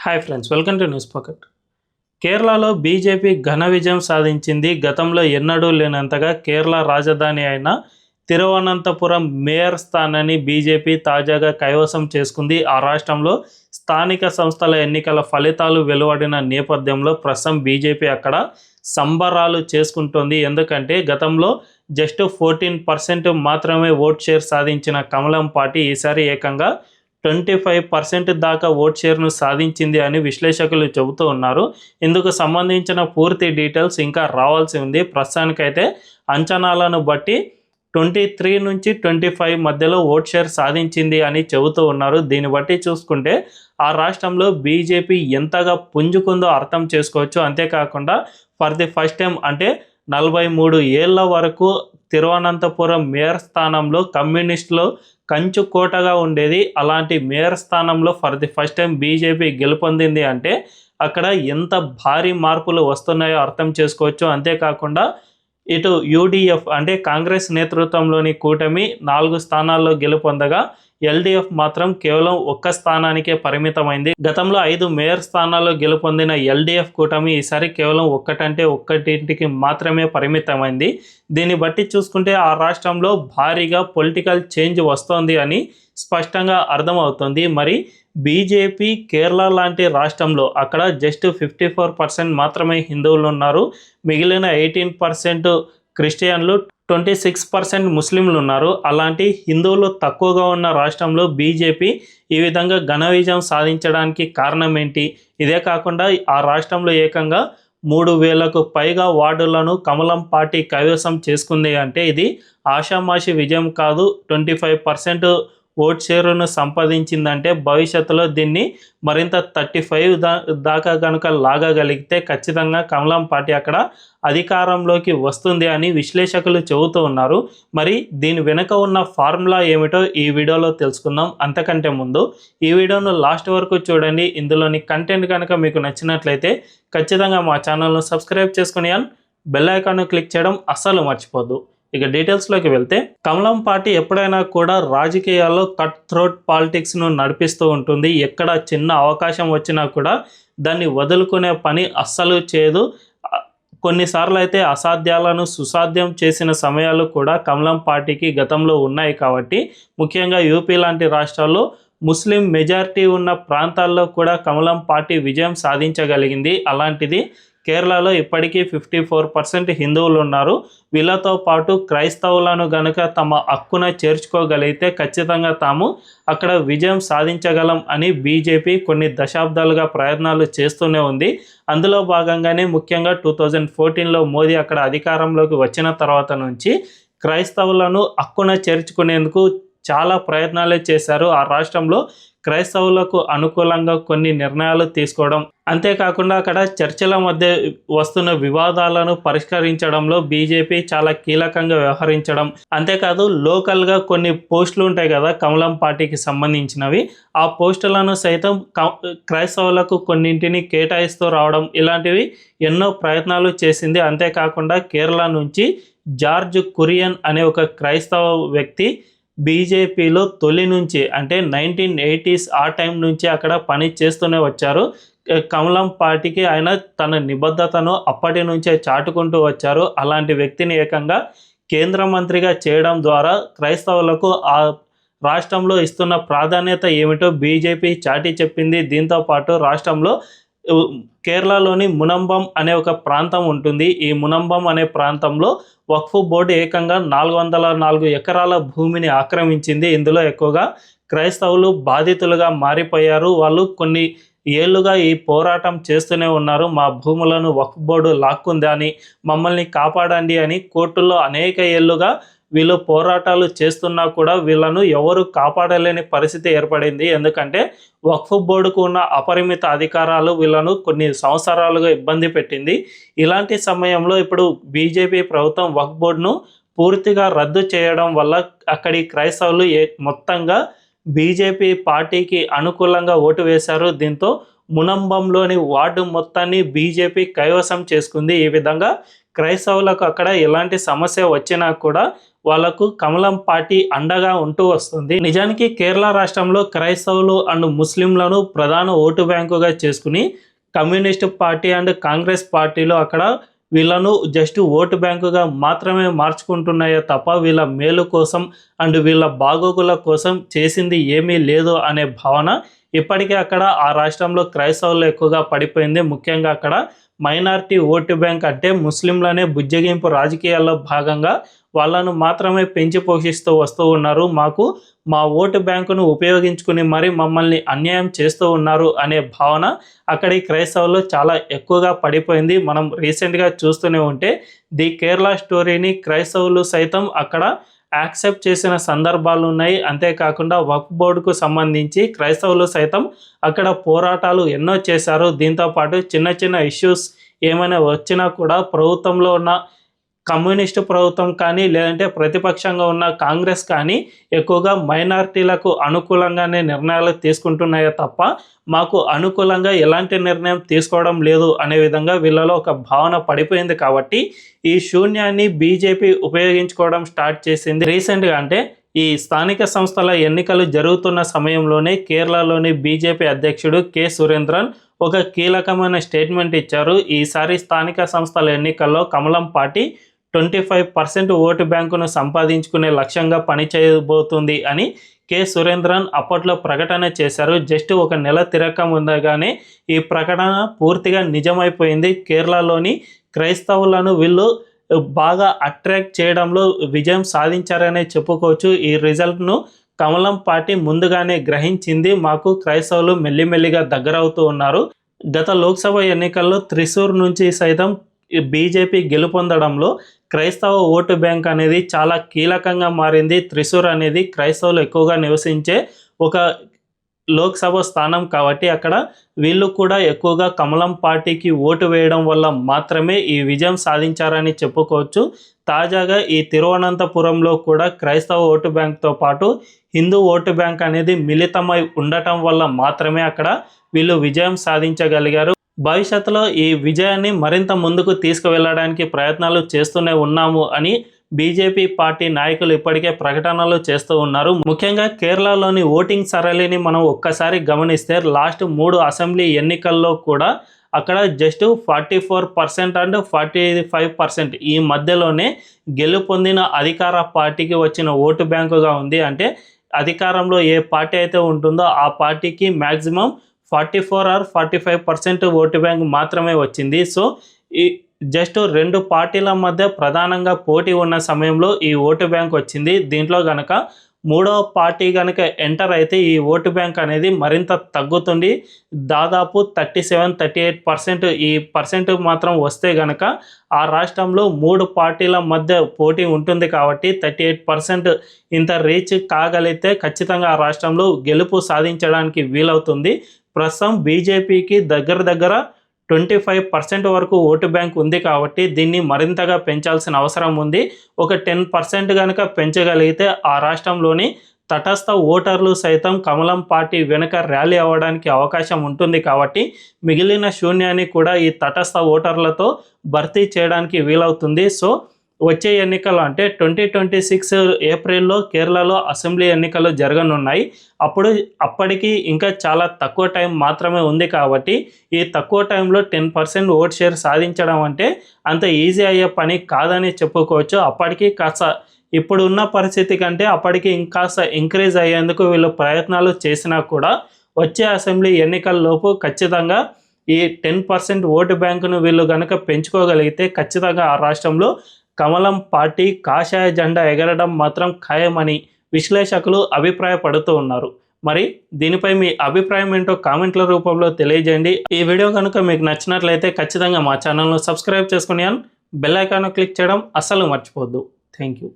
Hi friends, welcome to news pocket. కేరళలో BJP ఘన విజయం సాధించింది. గతంలో ఎన్నడూ లేనంతగా కేరళ రాజధాని అయిన తిరువనంతపురం మేయర్ స్థానాన్ని బీజేపీ తాజాగా కైవసం చేసుకుంది. ఆ రాష్ట్రంలో స్థానిక సంస్థల ఎన్నికల ఫలితాలు వెలువడిన నేపథ్యంలో ప్రస్తుతం బీజేపీ అక్కడ సంబరాలు చేసుకుంటోంది. ఎందుకంటే గతంలో జస్ట్ 14% మాత్రమే ఓట్ షేర్ సాధించిన కమలం పార్టీ ఈసారి ఏకంగా 25% దాకా ఓట్ షేర్ను సాధించింది అని విశ్లేషకులు చెబుతూ ఉన్నారు. ఇందుకు సంబంధించిన పూర్తి డీటెయిల్స్ ఇంకా రావాల్సి ఉంది. ప్రస్తుతానికైతే అంచనాలను బట్టి 23 నుంచి 25 మధ్యలో ఓట్ షేర్ సాధించింది అని చెబుతూ ఉన్నారు. దీన్ని బట్టి చూసుకుంటే ఆ రాష్ట్రంలో బీజేపీ ఎంతగా పుంజుకుందో అర్థం చేసుకోవచ్చు. అంతేకాకుండా ఫర్ ది ఫస్ట్ టైం అంటే 43 ఏళ్ల వరకు తిరువనంతపురం మేయర్ స్థానంలో కమ్యూనిస్టులు కంచుకోటగా ఉండేది. అలాంటి మేయర్ స్థానంలో for the first time BJP గెలుపొందింది అంటే అక్కడ ఎంత భారీ మార్పులు వస్తున్నాయో అర్థం చేసుకోవచ్చు. అంతేకాకుండా ఇటు యూడీఎఫ్ అంటే కాంగ్రెస్ నేతృత్వంలోని కూటమి 4 స్థానాల్లో గెలుపొందగా ఎల్డీఎఫ్ మాత్రం కేవలం 1 స్థానానికే పరిమితమైంది. గతంలో 5 మేయర్ స్థానాల్లో గెలుపొందిన ఎల్డీఎఫ్ కూటమి ఈసారి కేవలం ఒక్కటింటికి మాత్రమే పరిమితమైంది. దీన్ని బట్టి చూసుకుంటే ఆ రాష్ట్రంలో భారీగా పొలిటికల్ చేంజ్ వస్తోంది అని స్పష్టంగా అర్థమవుతుంది. మరి బీజేపీ కేరళ లాంటి రాష్ట్రంలో అక్కడ జస్ట్ 54% మాత్రమే హిందువులు ఉన్నారు. మిగిలిన 18% క్రిస్టియన్లు, 26% ముస్లింలు ఉన్నారు. అలాంటి హిందువులు తక్కువగా ఉన్న రాష్ట్రంలో బీజేపీ ఈ విధంగా ఘన విజయం సాధించడానికి కారణం ఏంటి? ఇదే కాకుండా ఆ రాష్ట్రంలో ఏకంగా 3000కు పైగా వార్డులను కమలం పార్టీ కైవసం చేసుకుంది అంటే ఇది ఆషామాషి విజయం కాదు. 25% ఓట్ షేరును సంపాదించిందంటే భవిష్యత్తులో దీన్ని మరింత 35 దాకా కనుక లాగగలిగితే ఖచ్చితంగా కమలం పార్టీ అక్కడ అధికారంలోకి వస్తుంది అని విశ్లేషకులు చెబుతూ ఉన్నారు. మరి దీని వెనుక ఉన్న ఫార్ములా ఏమిటో ఈ వీడియోలో తెలుసుకుందాం. అంతకంటే ముందు ఈ వీడియోను లాస్ట్ వరకు చూడండి. ఇందులోని కంటెంట్ కనుక మీకు నచ్చినట్లయితే ఖచ్చితంగా మా ఛానల్ను సబ్స్క్రైబ్ చేసుకుని బెల్ ఐకాన్ను క్లిక్ చేయడం అస్సలు మర్చిపోద్దు. ఇక డీటెయిల్స్లోకి వెళ్తే కమలం పార్టీ ఎప్పుడైనా కూడా రాజకీయాల్లో కట్ థ్రోట్ పాలిటిక్స్ను నడిపిస్తూ ఉంటుంది. ఎక్కడ చిన్న అవకాశం వచ్చినా కూడా దాన్ని వదులుకునే పని అస్సలు చేయదు. కొన్నిసార్లు అయితే అసాధ్యాలను సుసాధ్యం చేసిన సమయాలు కూడా కమలం పార్టీకి గతంలో ఉన్నాయి. కాబట్టి ముఖ్యంగా యూపీ లాంటి రాష్ట్రాల్లో ముస్లిం మెజారిటీ ఉన్న ప్రాంతాల్లో కూడా కమలం పార్టీ విజయం సాధించగలిగింది. అలాంటిది కేరళలో ఇప్పటికీ 54% హిందువులు ఉన్నారు. వీళ్ళతో పాటు క్రైస్తవులను గనుక తమ హక్కున చేర్చుకోగలిగితే ఖచ్చితంగా తాము అక్కడ విజయం సాధించగలం అని బీజేపీ కొన్ని దశాబ్దాలుగా ప్రయత్నాలు చేస్తూనే ఉంది. అందులో భాగంగానే ముఖ్యంగా 2014లో మోదీ అక్కడ అధికారంలోకి వచ్చిన తర్వాత నుంచి క్రైస్తవులను హక్కున చేర్చుకునేందుకు చాలా ప్రయత్నాలే చేశారు. ఆ రాష్ట్రంలో క్రైస్తవులకు అనుకూలంగా కొన్ని నిర్ణయాలు తీసుకోవడం, అంతేకాకుండా అక్కడ చర్చల మధ్య వస్తున్న వివాదాలను పరిష్కరించడంలో బీజేపీ చాలా కీలకంగా వ్యవహరించడం, అంతేకాదు లోకల్గా కొన్ని పోస్టులు ఉంటాయి కదా కమలం పార్టీకి సంబంధించినవి, ఆ పోస్టులను సైతం క్రైస్తవులకు కొన్నింటిని కేటాయిస్తూ రావడం, ఇలాంటివి ఎన్నో ప్రయత్నాలు చేసింది. అంతేకాకుండా కేరళ నుంచి జార్జ్ కురియన్ అనే ఒక క్రైస్తవ వ్యక్తి బీజేపీలో తొలి నుంచి అంటే 1980s ఆ టైం నుంచి అక్కడ పని చేస్తూనే వచ్చారు. కమలం పార్టీకి ఆయన తన నిబద్ధతను అప్పటి నుంచే చాటుకుంటూ వచ్చారు. అలాంటి వ్యక్తిని ఏకంగా కేంద్ర మంత్రిగా చేయడం ద్వారా క్రైస్తవులకు ఆ రాష్ట్రంలో ఇస్తున్న ప్రాధాన్యత ఏమిటో బీజేపీ చాటి చెప్పింది. దీంతోపాటు రాష్ట్రంలో కేరళలోని మునంబం అనే ఒక ప్రాంతం ఉంటుంది. ఈ మునంబం అనే ప్రాంతంలో వక్ఫ్ బోర్డు ఏకంగా 404 ఎకరాల భూమిని ఆక్రమించింది. ఇందులో ఎక్కువగా క్రైస్తవులు బాధితులుగా మారిపోయారు. వాళ్ళు కొన్ని ఏళ్లుగా ఈ పోరాటం చేస్తూనే ఉన్నారు. మా భూములను వక్ఫ్ బోర్డు లాక్కుంది అని, మమ్మల్ని కాపాడండి అని కోర్టుల్లో అనేక ఏళ్లుగా వీళ్ళు పోరాటాలు చేస్తున్నా కూడా వీళ్ళను ఎవరు కాపాడలేని పరిస్థితి ఏర్పడింది. ఎందుకంటే వక్ఫ్ బోర్డుకు ఉన్న అపరిమిత అధికారాలు వీళ్ళను కొన్ని సంవత్సరాలుగా ఇబ్బంది పెట్టింది. ఇలాంటి సమయంలో ఇప్పుడు బీజేపీ ప్రభుత్వం వక్ఫ్ బోర్డును పూర్తిగా రద్దు చేయడం వల్ల అక్కడి క్రైస్తవులు మొత్తంగా బీజేపీ పార్టీకి అనుకూలంగా ఓటు వేశారు. దీంతో మునంబంలోని వార్డు మొత్తాన్ని బీజేపీ కైవసం చేసుకుంది. ఈ విధంగా క్రైస్తవులకు అక్కడ ఎలాంటి సమస్య వచ్చినా కూడా వాళ్ళకు కమలం పార్టీ అండగా ఉంటూ వస్తుంది. నిజానికి కేరళ రాష్ట్రంలో క్రైస్తవులు అండ్ ముస్లింలను ప్రధాన ఓటు బ్యాంకుగా చేసుకుని కమ్యూనిస్ట్ పార్టీ అండ్ కాంగ్రెస్ పార్టీలు అక్కడ వీళ్ళను జస్ట్ ఓటు బ్యాంకుగా మాత్రమే మార్చుకుంటున్నాయో తప్ప వీళ్ళ మేలు కోసం అండ్ వీళ్ళ బాగోగుల కోసం చేసింది ఏమీ లేదు అనే భావన ఇప్పటికే అక్కడ ఆ రాష్ట్రంలో క్రైస్తవులు ఎక్కువగా పడిపోయింది. ముఖ్యంగా అక్కడ మైనారిటీ ఓటు బ్యాంక్ అంటే ముస్లింలనే బుజ్జగింపు రాజకీయాల్లో భాగంగా వాళ్ళను మాత్రమే పెంచి పోషిస్తూ వస్తూ ఉన్నారు. మాకు మా ఓటు బ్యాంకును ఉపయోగించుకుని మరి మమ్మల్ని అన్యాయం చేస్తూ ఉన్నారు అనే భావన అక్కడి క్రైస్తవులు చాలా ఎక్కువగా పడిపోయింది. మనం రీసెంట్గా చూస్తూనే ఉంటే ది కేరళ స్టోరీని క్రైస్తవులు సైతం అక్కడ యాక్సెప్ట్ చేసిన సందర్భాలు ఉన్నాయి. అంతేకాకుండా వక్ఫ్ బోర్డుకు సంబంధించి క్రైస్తవులు సైతం అక్కడ పోరాటాలు ఎన్నో చేశారు. దీంతోపాటు చిన్న చిన్న ఇష్యూస్ ఏమైనా వచ్చినా కూడా ప్రభుత్వంలో ఉన్న కమ్యూనిస్టు ప్రభుత్వం కానీ లేదంటే ప్రతిపక్షంగా ఉన్న కాంగ్రెస్ కానీ ఎక్కువగా మైనారిటీలకు అనుకూలంగానే నిర్ణయాలు తీసుకుంటున్నాయో తప్ప మాకు అనుకూలంగా ఎలాంటి నిర్ణయం తీసుకోవడం లేదు అనే విధంగా వీళ్ళలో ఒక భావన పడిపోయింది. కాబట్టి ఈ శూన్యాన్ని బీజేపీ ఉపయోగించుకోవడం స్టార్ట్ చేసింది. రీసెంట్గా అంటే ఈ స్థానిక సంస్థల ఎన్నికలు జరుగుతున్న సమయంలోనే కేరళలోని బీజేపీ అధ్యక్షుడు కె సురేంద్రన్ ఒక కీలకమైన స్టేట్మెంట్ ఇచ్చారు. ఈసారి స్థానిక సంస్థల ఎన్నికల్లో కమలం పార్టీ 25% ఓటు బ్యాంకును సంపాదించుకునే లక్ష్యంగా పనిచేయబోతుంది అని కె సురేంద్రన్ అప్పట్లో ప్రకటన చేశారు. జస్ట్ ఒక నెల తిరక్క ముందుగానే ఈ ప్రకటన పూర్తిగా నిజమైపోయింది. కేరళలోని క్రైస్తవులను వీళ్ళు బాగా అట్రాక్ట్ చేయడంలో విజయం సాధించారనే చెప్పుకోవచ్చు. ఈ రిజల్ట్ను కమలం పార్టీ ముందుగానే గ్రహించింది. మాకు క్రైస్తవులు మెల్లిమెల్లిగా దగ్గరవుతూ ఉన్నారు. గత లోక్సభ ఎన్నికల్లో త్రిశూర్ నుంచి సైతం బీజేపీ గెలుపొందడంలో క్రైస్తవ ఓటు బ్యాంక్ అనేది చాలా కీలకంగా మారింది. త్రిశూర్ అనేది క్రైస్తవులు ఎక్కువగా నివసించే ఒక లోక్సభ స్థానం కాబట్టి అక్కడ వీళ్ళు కూడా ఎక్కువగా కమలం పార్టీకి ఓటు వేయడం వల్ల మాత్రమే ఈ విజయం సాధించారని చెప్పుకోవచ్చు. తాజాగా ఈ తిరువనంతపురంలో కూడా క్రైస్తవ ఓటు బ్యాంక్తో పాటు హిందూ ఓటు బ్యాంక్ అనేది మిళితమై ఉండటం వల్ల మాత్రమే అక్కడ వీళ్ళు విజయం సాధించగలిగారు. భవిష్యత్తులో ఈ విజయాన్ని మరింత ముందుకు తీసుకువెళ్ళడానికి ప్రయత్నాలు చేస్తూనే ఉన్నాము అని బీజేపీ పార్టీ నాయకులు ఇప్పటికే ప్రకటనలు చేస్తూ ఉన్నారు. ముఖ్యంగా కేరళలోని ఓటింగ్ సరళిని మనం ఒక్కసారి గమనిస్తే లాస్ట్ 3 అసెంబ్లీ ఎన్నికల్లో కూడా అక్కడ జస్ట్ 44% అండ్ 45% ఈ మధ్యలోనే గెలుపొందిన అధికార పార్టీకి వచ్చిన ఓటు బ్యాంకుగా ఉంది. అంటే అధికారంలో ఏ పార్టీ అయితే ఉంటుందో ఆ పార్టీకి మ్యాక్సిమం 44 or 45% ఓటు బ్యాంక్ మాత్రమే వచ్చింది. సో ఈ జస్ట్ 2 పార్టీల మధ్య ప్రధానంగా పోటీ ఉన్న సమయంలో ఈ ఓటు బ్యాంక్ వచ్చింది. దీంట్లో కనుక మూడవ పార్టీ కనుక ఎంటర్ అయితే ఈ ఓటు బ్యాంక్ అనేది మరింత తగ్గుతుంది. దాదాపు 37-38% ఈ పర్సెంట్ మాత్రం వస్తే కనుక ఆ రాష్ట్రంలో 3 పార్టీల మధ్య పోటీ ఉంటుంది. కాబట్టి 38% ఇంత రీచ్ కాగలిగితే ఖచ్చితంగా ఆ రాష్ట్రంలో గెలుపు సాధించడానికి వీలవుతుంది. ప్రస్తుతం బీజేపీకి దగ్గర 25% వరకు ఓటు బ్యాంక్ ఉంది కాబట్టి దీన్ని మరింతగా పెంచాల్సిన అవసరం ఉంది. ఒక 10% కనుక పెంచగలిగితే ఆ రాష్ట్రంలోని తటస్థ ఓటర్లు సైతం కమలం పార్టీ వెనుక ర్యాలీ అవ్వడానికి అవకాశం ఉంటుంది. కాబట్టి మిగిలిన శూన్యాన్ని కూడా ఈ తటస్థ ఓటర్లతో భర్తీ చేయడానికి వీలవుతుంది. సో వచ్చే ఎన్నికలు అంటే 2026 ఏప్రిల్లో కేరళలో అసెంబ్లీ ఎన్నికలు జరగనున్నాయి. అప్పటికి ఇంకా చాలా తక్కువ టైం మాత్రమే ఉంది. కాబట్టి ఈ తక్కువ టైంలో 10% ఓట్ షేర్ సాధించడం అంటే అంత ఈజీ అయ్యే పని కాదని చెప్పుకోవచ్చు. అప్పటికి కాస్త ఇప్పుడున్న పరిస్థితి కంటే అప్పటికి ఇంకాస్త ఇంక్రీజ్ అయ్యేందుకు వీళ్ళు ప్రయత్నాలు చేసినా కూడా వచ్చే అసెంబ్లీ ఎన్నికల్లోపు ఖచ్చితంగా ఈ 10% ఓటు బ్యాంకును వీళ్ళు కనుక పెంచుకోగలిగితే ఖచ్చితంగా ఆ రాష్ట్రంలో కమలం పార్టీ కాషాయ జెండా ఎగరడం మాత్రం ఖాయమని విశ్లేషకులు అభిప్రాయపడుతూ ఉన్నారు. మరి దీనిపై మీ అభిప్రాయం ఏంటో కామెంట్ల రూపంలో తెలియజేయండి. ఈ వీడియో కనుక మీకు నచ్చినట్లయితే ఖచ్చితంగా మా ఛానల్ను సబ్స్క్రైబ్ చేసుకుని బెల్ ఐకాన్ క్లిక్ చేయడం అస్సలు మర్చిపోవద్దు. Thank you.